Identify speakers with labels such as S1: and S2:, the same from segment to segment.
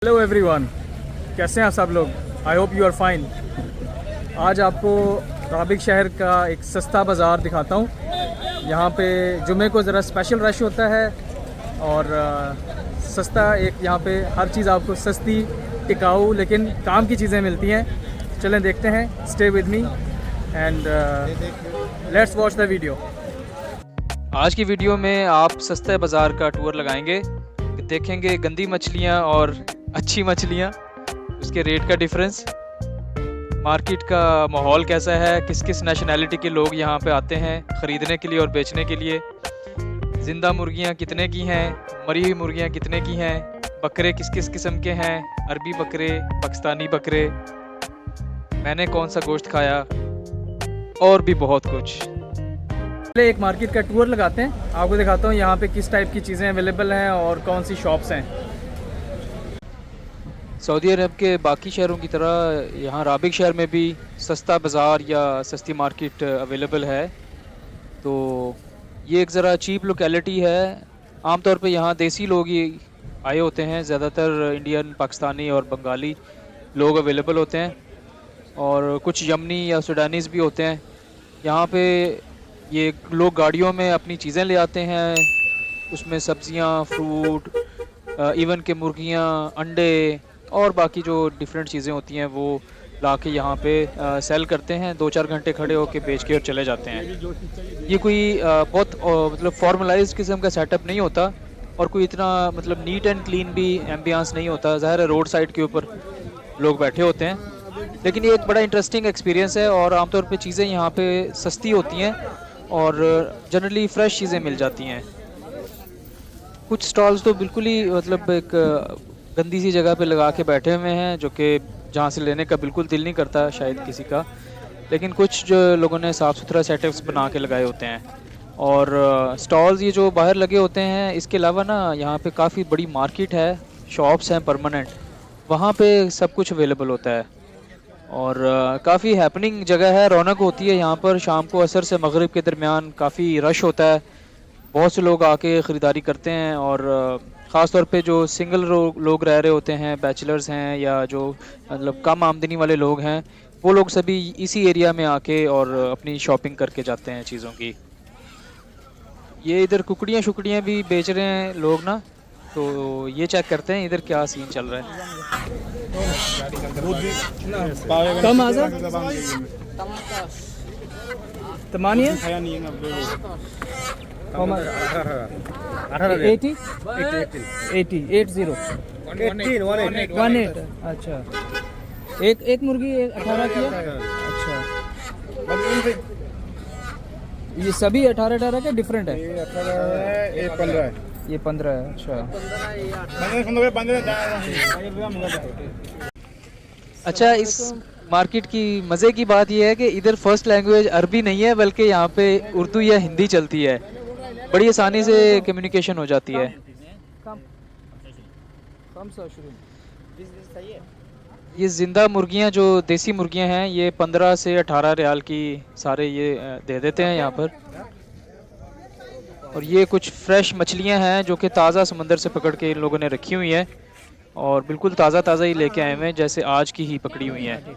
S1: Hello everyone, कैसे हैं सब लोग। I hope you are fine. आज आपको राबिक शहर का एक सस्ता बाज़ार दिखाता हूँ। यहाँ पे जुमे को ज़रा स्पेशल रश होता है और सस्ता एक यहाँ पे हर चीज़ आपको सस्ती टिकाऊ लेकिन काम की चीज़ें मिलती हैं। चलें देखते हैं, stay with me and let's watch the video. आज की वीडियो में आप सस्ते बाज़ार का टूर लगाएंगे, देखेंगे गंदी मछलियाँ और अच्छी मछलियाँ, उसके रेट का डिफरेंस, मार्केट का माहौल कैसा है, किस किस नेशनैलिटी के लोग यहाँ पे आते हैं ख़रीदने के लिए और बेचने के लिए, ज़िंदा मुर्गियाँ कितने की हैं, मरी हुई मुर्गियाँ कितने की हैं, बकरे किस किस किस्म के हैं, अरबी बकरे, पाकिस्तानी बकरे, मैंने कौन सा गोश्त खाया और भी बहुत कुछ। पहले एक मार्केट का टूर लगाते हैं, आपको दिखाता हूँ यहाँ पे किस टाइप की चीज़ें अवेलेबल हैं और कौन सी शॉप्स हैं। सऊदी अरब के बाकी शहरों की तरह यहाँ राबिक शहर में भी सस्ता बाज़ार या सस्ती मार्केट अवेलेबल है। तो ये एक ज़रा चीप लोकेलिटी है। आमतौर पे यहाँ देसी लोग ही आए होते हैं, ज़्यादातर इंडियन, पाकिस्तानी और बंगाली लोग अवेलेबल होते हैं और कुछ यमनी या सूडानीज़ भी होते हैं। यहाँ पे ये लोग गाड़ियों में अपनी चीज़ें ले आते हैं, उसमें सब्ज़ियाँ, फ्रूट, इवन के मुर्गियाँ, अंडे और बाकी जो डिफरेंट चीज़ें होती हैं वो ला के यहाँ पे सेल करते हैं। 2-4 घंटे खड़े होके बेच के और चले जाते हैं। ये कोई बहुत मतलब फॉर्मलाइज्ड किस्म का सेटअप नहीं होता और कोई इतना मतलब नीट एंड क्लीन भी एम्बियंस नहीं होता। ज़ाहिर है रोड साइड के ऊपर लोग बैठे होते हैं, लेकिन ये एक बड़ा इंटरेस्टिंग एक्सपीरियंस है और आमतौर पे चीज़ें यहाँ पे सस्ती होती हैं और जनरली फ़्रेश चीज़ें मिल जाती हैं। कुछ स्टॉल्स तो बिल्कुल ही मतलब एक गंदी सी जगह पे लगा के बैठे हुए हैं, जो कि जहाँ से लेने का बिल्कुल दिल नहीं करता शायद किसी का, लेकिन कुछ जो लोगों ने साफ़ सुथरा सेटअप्स बना के लगाए होते हैं। और स्टॉल्स ये जो बाहर लगे होते हैं, इसके अलावा ना यहाँ पे काफ़ी बड़ी मार्केट है, शॉप्स हैं परमानेंट, वहाँ पे सब कुछ अवेलेबल होता है और काफ़ी हैपनिंग जगह है, रौनक होती है यहाँ पर। शाम को असर से मगरिब के दरमियान काफ़ी रश होता है, बहुत से लोग आके ख़रीदारी करते हैं और ख़ास तौर पे जो सिंगल लोग रह रहे होते हैं, बैचलर्स हैं या जो मतलब कम आमदनी वाले लोग हैं, वो लोग सभी इसी एरिया में आके और अपनी शॉपिंग करके जाते हैं चीज़ों की। ये इधर कुकड़ियाँ शुकड़ियाँ भी बेच रहे हैं लोग ना, तो ये चेक करते हैं इधर क्या सीन चल रहा है। कम आजा तमानिया 18 अच्छा, एक मुर्गी 18 की है। अच्छा, ये सभी 18 के डिफरेंट है। ये 15 है, ये 15 है। अच्छा, इस मार्केट की मज़े की बात यह है कि इधर फर्स्ट लैंग्वेज अरबी नहीं है, बल्कि यहाँ पे उर्दू या हिंदी चलती है, बड़ी आसानी से कम्युनिकेशन हो जाती है। ये ज़िंदा मुर्गियाँ जो देसी मुर्गियाँ हैं, ये 15 से 18 रियाल की सारे ये दे देते हैं यहाँ पर। और ये कुछ फ्रेश मछलियाँ हैं जो कि ताज़ा समंदर से पकड़ के इन लोगों ने रखी हुई हैं और बिल्कुल ताज़ा ताज़ा ही लेके आए हुए हैं, जैसे आज की ही पकड़ी हुई हैं।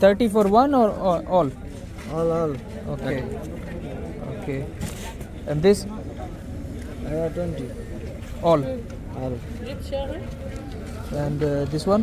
S1: 30 for one or all?
S2: all
S1: Okay. Okay. And this?
S2: 20
S1: All.
S2: all
S1: And this one?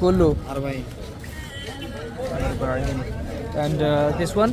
S1: Kullu.
S2: 40.
S1: And this one?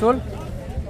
S1: Sold?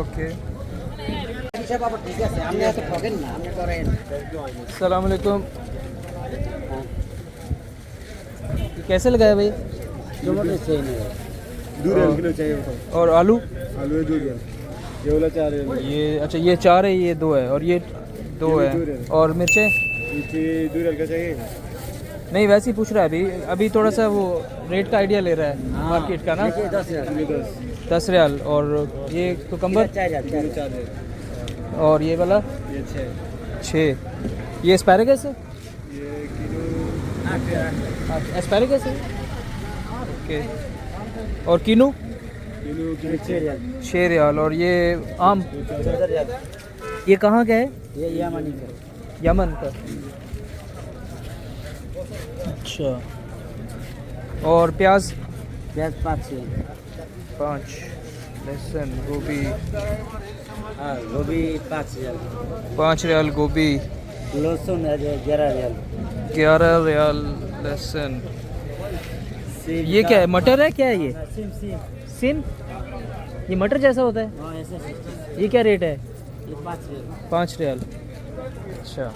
S1: Okay. अस्सलाम वालेकुम। कैसे लगाया भाई?
S2: टमाटर चाहिए,
S3: 2 किलो चाहिए।
S1: और आलू?
S3: आलू 2 रियाल, ये वाला 4 रियाल।
S1: ये अच्छा, ये 4 है, ये 2 है और ये 2 है। और मिर्चें?
S3: मिर्ची 2 रियाल का चाहिए।
S1: नहीं, वैसे ही पूछ रहा है अभी थोड़ा सा वो रेट का आइडिया ले रहा है मार्केट का ना। 10 रियाल। और ये कुकम्बर?
S3: 4 रियाल।
S1: और ये वाला?
S3: ये
S1: 6। ये एस्पैरेगस है?
S3: ये किलो
S1: एस्पैरेगस है। ओके। और कीनू
S3: किलो की
S2: 6 रियाल
S1: 6 रियाल। और ये आम
S2: 14 रियाल
S1: ये कहाँ का है?
S2: ये यामानी का
S1: यमन का। अच्छा। और प्याज
S2: प्याज 5 रियाल
S1: 5। लहसुन गोभी
S2: हाँ गोभी 5 रियाल
S1: 5 रियाल गोभी।
S2: लहसुन 11 रियाल
S1: 11 रियाल लहसुन।
S2: सेब
S1: ये
S2: का-
S1: क्या है? मटर है क्या है ये?
S2: SIM SIM
S1: SIM? ये मटर जैसा होता है?
S2: हाँ ऐसे ये
S1: ये क्या रेट है?
S2: 5 रियाल
S1: 5 रियाल। अच्छा।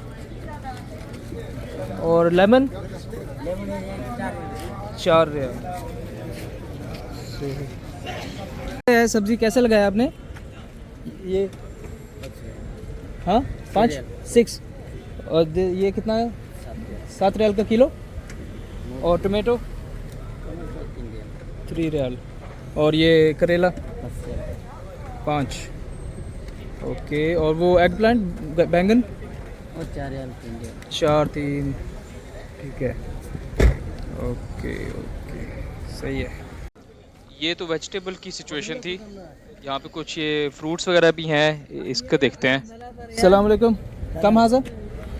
S1: और लेमन
S2: लेमन है
S1: 4 रियाल। है सब्जी कैसे लगाया आपने? ये हाँ 5 6। और ये कितना है? 7 रियाल का किलो। और टोमेटो 3 रियाल। और ये करेला 5। ओके। और वो एग प्लांट बैंगन
S2: और 4 रियाल
S1: 4 3। ठीक है। ओके ओके सही है। ये तो वेजिटेबल की सिचुएशन थी। यहाँ पे कुछ ये फ्रूट्स वगैरह भी हैं, इसको देखते हैं। अस्सलाम वालेकुम। कम हाज़ा?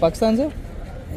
S1: पाकिस्तान से?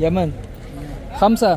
S1: यमन। 5।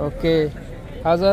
S1: ओके। हाज़ा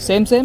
S1: same same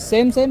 S1: same same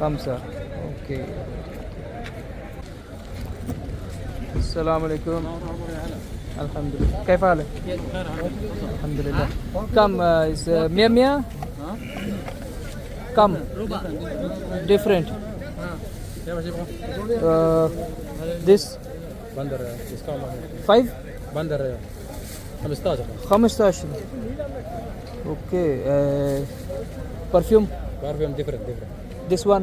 S1: 5। Okay. अस्सलाम वालेकुम। अल्हम्दुलिल्लाह। कैफ हाल है? अल्हम्दुलिल्लाह। कम इस 100 कम डिफरेंट दिस
S3: बंदर डिस्काउंट
S1: 5
S3: बंदर 15
S1: 15। Okay. Perfume
S3: perfume different
S1: this one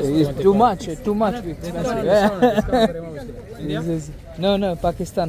S1: is too much expensive. No Pakistan.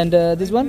S1: And this one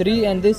S1: 3 and this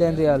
S1: 10 riyal.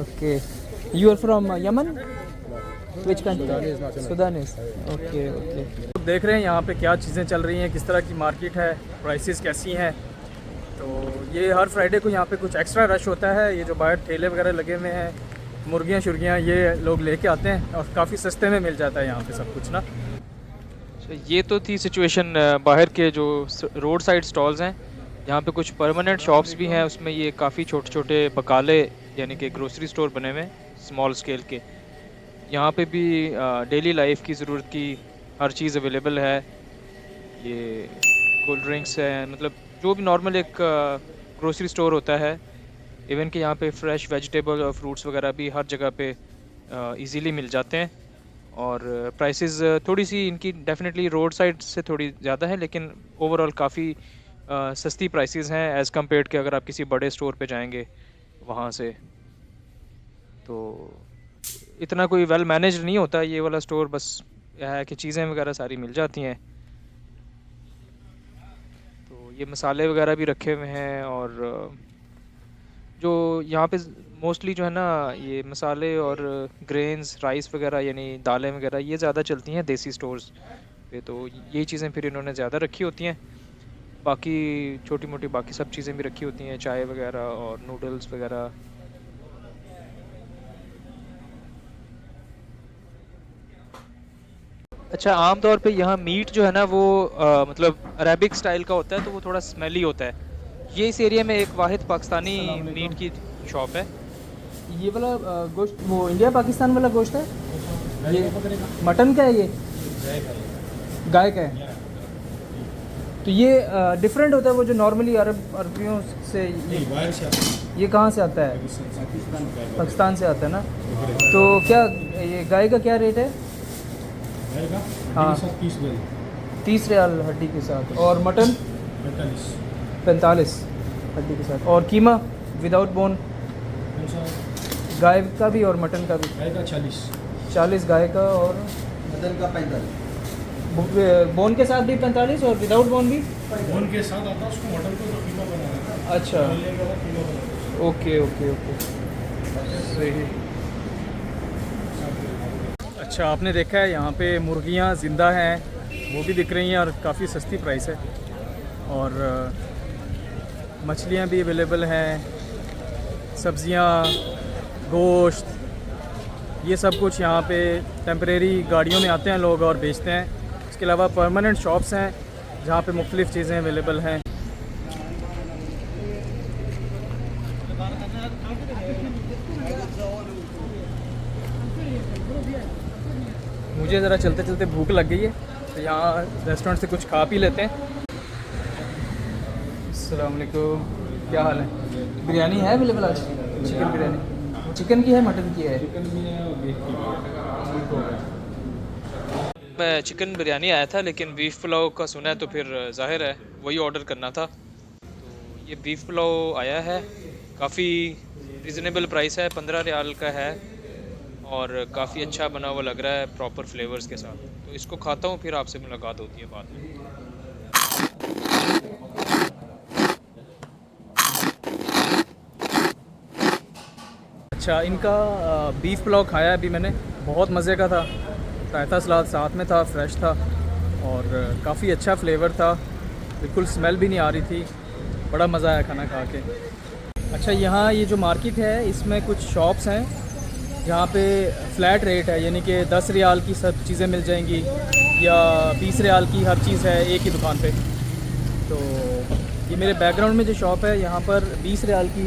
S1: Okay. You are from Yemen? Which country? Sudanese. Okay. देख रहे हैं यहाँ पे क्या चीज़ें चल रही हैं, किस तरह की मार्केट है, प्राइसेस कैसी हैं। तो ये हर फ्राइडे को यहाँ पे कुछ एक्स्ट्रा रश होता है। ये जो बाहर ठेले वगैरह लगे हुए हैं, मुर्गियाँ शुर्गियाँ ये लोग लेके आते हैं और काफ़ी सस्ते में मिल जाता है यहाँ पे सब कुछ ना। ये तो थी सिचुएशन बाहर के जो रोड साइड स्टॉल्स हैं। यहाँ पे कुछ परमानेंट शॉप्स भी हैं, उसमें ये काफ़ी छोटे छोटे बकाले यानी कि ग्रोसरी स्टोर बने हुए हैं स्मॉल स्केल के। यहाँ पे भी डेली लाइफ की ज़रूरत की हर चीज़ अवेलेबल है। ये कोल्ड ड्रिंक्स हैं, मतलब जो भी नॉर्मल एक ग्रोसरी स्टोर होता है। इवन कि यहाँ पे फ्रेश वेजिटेबल और फ्रूट्स वगैरह भी हर जगह पे इजीली मिल जाते हैं। और प्राइसेस थोड़ी सी इनकी डेफिनेटली रोड साइड से थोड़ी ज़्यादा है, लेकिन ओवरऑल काफ़ी सस्ती प्राइसेस हैं एज़ कम्पेयर्ड कि अगर आप किसी बड़े स्टोर पे जाएंगे वहाँ से। तो इतना कोई वेल मैनेज नहीं होता ये वाला स्टोर, बस यह है कि चीज़ें वगैरह सारी मिल जाती हैं। तो ये मसाले वगैरह भी रखे हुए हैं। और जो यहाँ पे मोस्टली जो है ना ये मसाले और ग्रेन्स राइस वगैरह यानी दालें वगैरह ये ज़्यादा चलती हैं देसी स्टोर्स पे। तो यही चीज़ें फिर इन्होंने ज़्यादा रखी होती हैं। बाकी छोटी मोटी बाकी सब चीज़ें भी रखी होती हैं, चाय वगैरह और नूडल्स वगैरह। अच्छा, आम तौर पे यहाँ मीट जो है ना वो मतलब अरेबिक स्टाइल का होता है, तो वो थोड़ा स्मेली होता है। ये इस एरिया में एक वाहिद पाकिस्तानी मीट की शॉप है। ये वाला गोश्त वो इंडिया पाकिस्तान वाला गोश्त है। ये मटन का है, ये गाय का है। तो ये डिफरेंट होता है वो जो नॉर्मली अरबियों से। ये कहाँ से आता है? पाकिस्तान से आता है ना। तो क्या ये गाय का क्या रेट है? हाँ 30 रियाल हड्डी के साथ। और मटन 45 हड्डी के साथ। और कीमा विदाउट बोन गाय का भी और मटन का भी?
S3: गाय का
S1: 40 गाय का और
S2: मटन का 45
S1: बोन के साथ भी 45 और विदाउट बोन भी?
S3: बोन के साथ आता है उसको मटन को तो कीमा बनाना है।
S1: अच्छा
S3: कीमा बनाना है।
S1: ओके सही।
S3: अच्छा, आपने देखा है यहाँ पे मुर्गियाँ ज़िंदा हैं, वो भी दिख रही हैं और काफ़ी सस्ती प्राइस है। और मछलियाँ भी अवेलेबल हैं, सब्ज़ियाँ, गोश्त, ये सब कुछ यहाँ पे टेम्परेरी गाड़ियों में आते हैं लोग और बेचते हैं। इसके अलावा परमानेंट शॉप्स हैं जहाँ पे मुख्तलिफ़ चीज़ें अवेलेबल हैं। मुझे ज़रा चलते चलते भूख लग गई है, तो यहाँ रेस्टोरेंट से कुछ खा पी लेते हैं। अस्सलाम वालेकुम, क्या हाल है? बिरयानी है अवेलेबल आज? चिकन बिरयानी, चिकन की है, मटन की है?
S1: मैं चिकन बिरयानी आया था, लेकिन बीफ पुलाव का सुना है तो फिर जाहिर है वही ऑर्डर करना था। तो ये बीफ पुलाव आया है, काफ़ी रिजनेबल प्राइस है, 15 रियाल का है और काफ़ी अच्छा बना हुआ लग रहा है प्रॉपर फ्लेवर्स के साथ। तो इसको खाता हूँ, फिर आपसे मुलाकात होती है बाद में।
S3: अच्छा, इनका बीफ पुलाव खाया अभी मैंने, बहुत मज़े का था। रायता सलाद साथ में था, फ्रेश था और काफ़ी अच्छा फ्लेवर था, बिल्कुल स्मेल भी नहीं आ रही थी। बड़ा मज़ा आया खाना खा के। अच्छा, यहाँ ये जो मार्केट है इसमें कुछ शॉप्स हैं जहाँ पे फ़्लैट रेट है, यानी कि 10 रियाल की सब चीज़ें मिल जाएंगी या 20 रियाल की हर चीज़ है एक ही दुकान पे। तो ये मेरे बैकग्राउंड में जो शॉप है यहाँ पर 20 रियाल की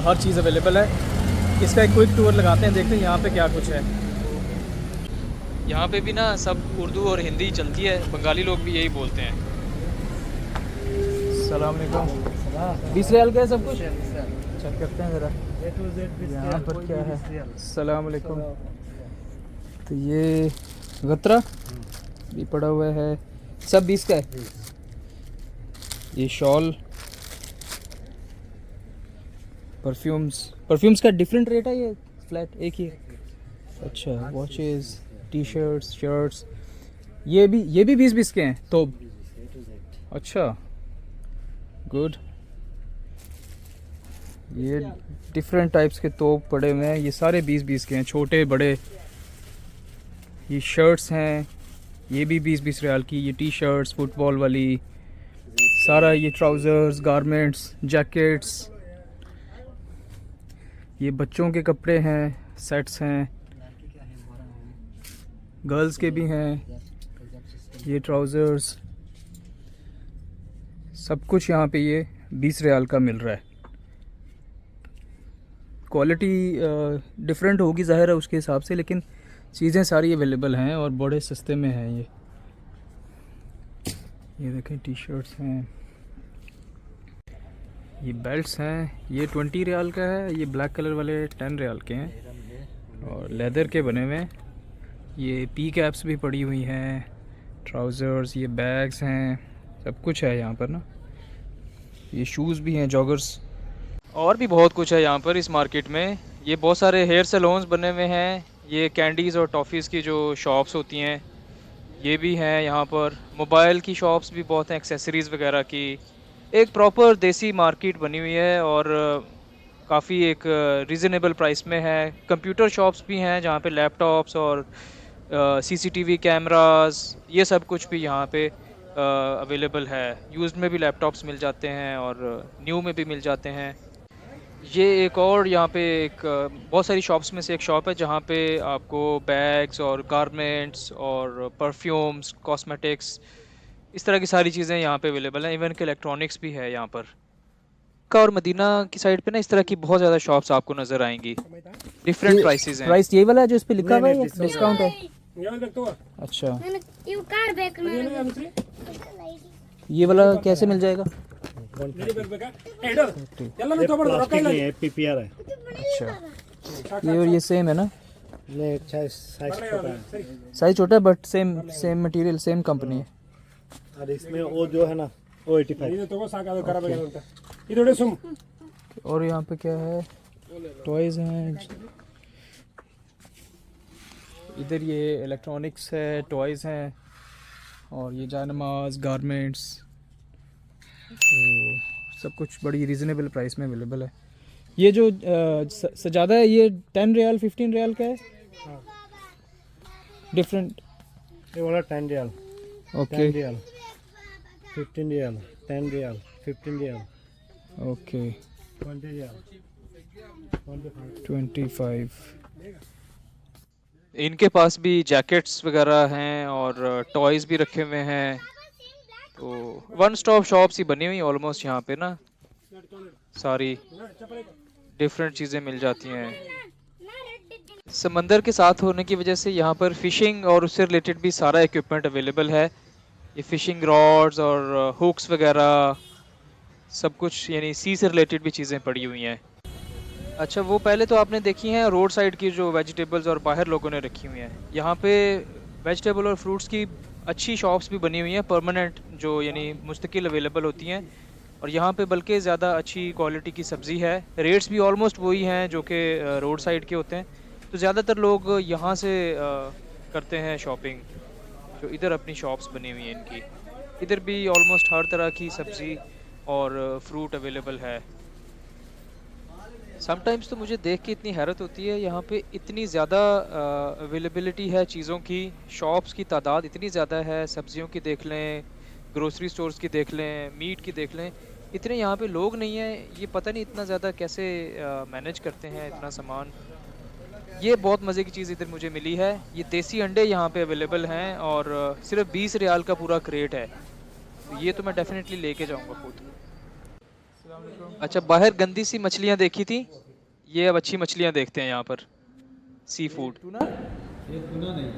S3: हर चीज़ अवेलेबल है। इसका एक क्विक टूर लगाते हैं, देखते हैं यहाँ पे क्या कुछ है।
S1: यहाँ पे भी ना सब उर्दू और हिंदी चलती है, बंगाली लोग भी यही बोलते हैं।
S3: अस्सलाम वालेकुम। 20 रियाल का है सब कुछ? चेक करते हैं ज़रा यहाँ पर क्या है। अस्सलाम वालेकुम। तो ये गत्रा भी पड़ा हुआ है, सब 20 का है। ये शॉल, परफ्यूम्स का डिफरेंट रेट है, ये फ्लैट एक ही है? अच्छा, वॉचेस, टी शर्ट्स, शर्ट्स, ये भी 20 के हैं तो? अच्छा, गुड। ये डिफरेंट टाइप्स के तोप पड़े हुए हैं, ये सारे 20 के हैं, छोटे बड़े। ये शर्ट्स हैं, ये भी 20 रियाल की। ये टी शर्ट्स फुटबॉल वाली, सारा ये ट्राउज़र्स, गारमेंट्स, जैकेट्स, ये बच्चों के कपड़े हैं, सेट्स हैं, गर्ल्स के भी हैं। ये ट्राउज़र्स, सब कुछ यहाँ पे ये 20 रियाल का मिल रहा है। क्वालिटी डिफरेंट होगी ज़ाहिर है उसके हिसाब से, लेकिन चीज़ें सारी अवेलेबल हैं और बड़े सस्ते में हैं। ये देखें, टी शर्ट्स हैं, ये बेल्ट्स हैं, ये 20 रियाल का है। ये ब्लैक कलर वाले 10 रियाल के हैं और लेदर के बने हुए हैं। ये पी कैप्स भी पड़ी हुई हैं, ट्राउज़र्स, ये बैग्स हैं, सब कुछ है यहाँ पर ना। ये शूज़ भी हैं, जॉगर्स,
S1: और भी बहुत कुछ है यहाँ पर इस मार्केट में। ये बहुत सारे हेयर सैलून्स बने हुए हैं, ये कैंडीज़ और टॉफ़ीज़ की जो शॉप्स होती हैं ये भी हैं यहाँ पर। मोबाइल की शॉप्स भी बहुत हैं, एक्सेसरीज़ वगैरह की। एक प्रॉपर देसी मार्केट बनी हुई है और काफ़ी एक रीज़नेबल प्राइस में है। कंप्यूटर शॉप्स भी हैं जहाँ पे लैपटॉप्स और सीसीटीवी कैमरास, ये सब कुछ भी यहाँ पे अवेलेबल है। यूज़्ड में भी लैपटॉप्स मिल जाते हैं और न्यू में भी मिल जाते हैं। ये एक और यहाँ पे एक बहुत सारी शॉप्स में से एक शॉप है जहाँ पे आपको बैग्स और गारमेंट्स और परफ्यूम्स, कॉस्मेटिक्स, इस तरह की सारी चीज़ें यहाँ पे अवेलेबल हैं। इवन के इलेक्ट्रॉनिक्स भी है यहाँ पर। का और मदीना की साइड पे ना इस तरह की बहुत ज़्यादा शॉप्स आपको नज़र आएंगी, डिफरेंट प्राइसेस हैं।
S3: प्राइस यही वाला है जो इस पे लिखा हुआ है, डिस्काउंट है? अच्छा, ये वाला कैसे मिल जाएगा?
S2: PPR है।
S3: अच्छा, ये और ये सेम है ना?
S2: नहीं, अच्छा साइज छोटा है।
S3: साइज छोटा है but same material, same company है।
S2: और इसमें वो जो है ना, वो 85।
S3: और यहाँ पे क्या है? टॉयज़ हैं इधर, ये इलेक्ट्रॉनिक्स है, टॉयज़ हैं और ये जानमाज, गारमेंट्स, तो सब कुछ बड़ी रीज़नेबल प्राइस में अवेलेबल है। ये जो सजादा है ये 10 रियाल 15 रियाल का है। डिफरेंट?
S2: ये वाला 10 रियाल,
S3: ओके
S2: 10 रियाल, 15 रियाल, 10 रियाल, 15 रियाल,
S3: ओके
S2: 20 रियाल,
S3: 25।
S1: इनके पास भी जैकेट्स वगैरह हैं और टॉयज़ भी रखे हुए हैं। तो वन स्टॉप शॉप्स ही बनी हुई ऑलमोस्ट यहाँ पे ना, सारी डिफरेंट चीज़ें मिल जाती हैं। समंदर के साथ होने की वजह से यहाँ पर फ़िशिंग और उससे रिलेटेड भी सारा इक्विपमेंट अवेलेबल है। ये फ़िशिंग रॉड्स और हुक्स वगैरह सब कुछ, यानी सी से रिलेटेड भी चीज़ें पड़ी हुई हैं। अच्छा, वो पहले तो आपने देखी हैं रोड साइड की जो वेजिटेबल्स और बाहर लोगों ने रखी हुई हैं। यहाँ पे वेजिटेबल और फ्रूट्स की अच्छी शॉप्स भी बनी हुई हैं परमानेंट, जो यानी मुस्तकिल अवेलेबल होती हैं। और यहाँ पे बल्कि ज़्यादा अच्छी क्वालिटी की सब्ज़ी है। रेट्स भी ऑलमोस्ट वही हैं जो कि रोड साइड के होते हैं। तो ज़्यादातर लोग यहाँ से करते हैं शॉपिंग, जो इधर अपनी शॉप्स बनी हुई हैं इनकी। इधर भी ऑलमोस्ट हर तरह की सब्ज़ी और फ्रूट अवेलेबल है। समटाइम्स तो मुझे देख के इतनी हैरत होती है, यहाँ पे इतनी ज़्यादा अवेलेबिलिटी है चीज़ों की, शॉप्स की तादाद इतनी ज़्यादा है। सब्जियों की देख लें, ग्रोसरी स्टोर्स की देख लें, मीट की देख लें, इतने यहाँ पे लोग नहीं हैं। ये पता नहीं इतना ज़्यादा कैसे मैनेज करते हैं इतना सामान। ये बहुत मज़े की चीज़ इधर मुझे मिली है। ये देसी अंडे यहाँ पे अवेलेबल हैं और सिर्फ 20 रियाल का पूरा क्रेट है। तो ये तो मैं डेफिनेटली लेके जाऊँगा खुद। अच्छा, बाहर गंदी सी मछलियाँ देखी थी, ये अब अच्छी मछलियाँ देखते हैं यहाँ पर, सी फूड।
S3: ये टूना नहीं,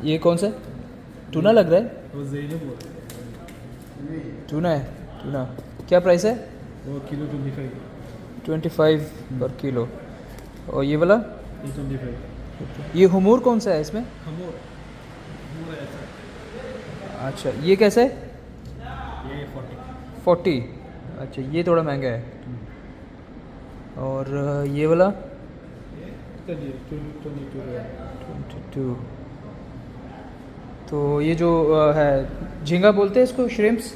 S3: ये कौन सा टूना लग रहा है?
S2: वो ज़ेनब बोल
S3: टूना है, टूना क्या प्राइस है?
S2: वो किलो
S3: 25 पर किलो। और ये वाला,
S2: 25।
S3: ये हुमूर कौन सा है इसमें? अच्छा, ये कैसे है?
S2: ये
S3: 40। अच्छा, ये थोड़ा महंगा है। और ये वाला 22। तो ये जो है झींगा बोलते हैं इसको, श्रिम्प्स,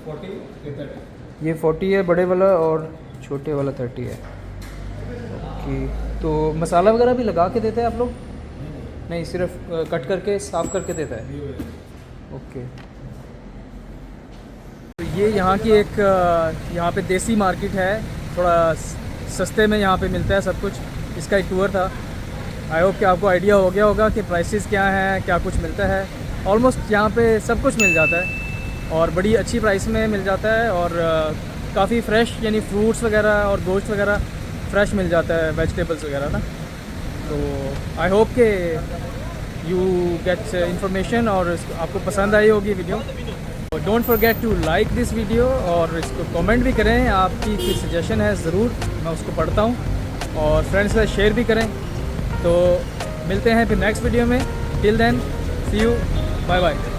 S2: 40।
S3: ये 40 है बड़े वाला और छोटे वाला 30 है। ओके, तो मसाला वगैरह भी लगा के देते हैं आप लोग? नहीं, सिर्फ कट करके साफ़ करके देता है। ओके, तो ये यहाँ की एक यहाँ पे देसी मार्केट है, थोड़ा सस्ते में यहाँ पे मिलता है सब कुछ। इसका एक टूर था। आई होप कि आपको आइडिया हो गया होगा कि प्राइसेस क्या हैं, क्या कुछ मिलता है। ऑलमोस्ट यहाँ पे सब कुछ मिल जाता है और बड़ी अच्छी प्राइस में मिल जाता है और काफ़ी फ्रेश, यानी फ्रूट्स वगैरह और गोश्त वगैरह फ्रेश मिल जाता है, वेजिटेबल्स वगैरह ना। तो आई होप कि यू गेट इंफॉर्मेशन और आपको पसंद आई होगी video. Don't forget to like this video और इसको कमेंट भी करें, आपकी कोई सजेशन है ज़रूर, मैं उसको पढ़ता हूँ। और फ्रेंड्स के साथ शेयर भी करें। तो मिलते हैं फिर नेक्स्ट वीडियो में। Till then, see you, bye bye.